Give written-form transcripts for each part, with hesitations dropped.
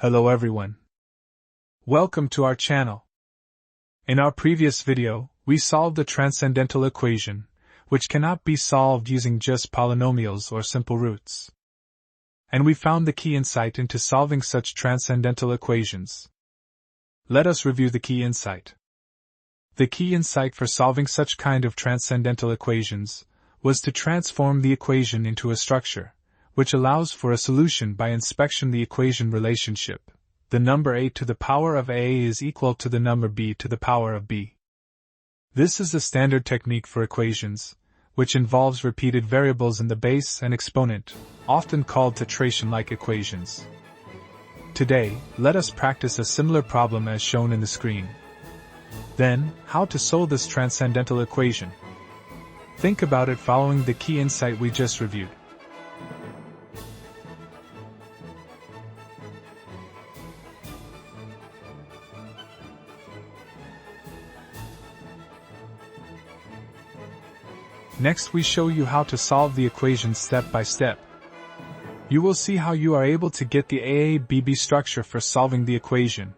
Hello everyone. Welcome to our channel. In our previous video, we solved the transcendental equation, which cannot be solved using just polynomials or simple roots. And we found the key insight into solving such transcendental equations. Let us review the key insight. The key insight for solving such kind of transcendental equations was to transform the equation into a structure, which allows for a solution by inspection the equation relationship. The number a to the power of a is equal to the number b to the power of b. This is the standard technique for equations, which involves repeated variables in the base and exponent, often called titration-like equations. Today, let us practice a similar problem as shown in the screen. Then, how to solve this transcendental equation? Think about it following the key insight we just reviewed. Next we show you how to solve the equation step by step. You will see how you are able to get the AABB structure for solving the equation.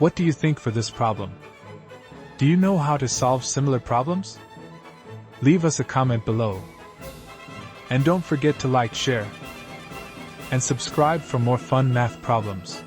What do you think for this problem? Do you know how to solve similar problems? Leave us a comment below. And don't forget to like, share, and subscribe for more fun math problems.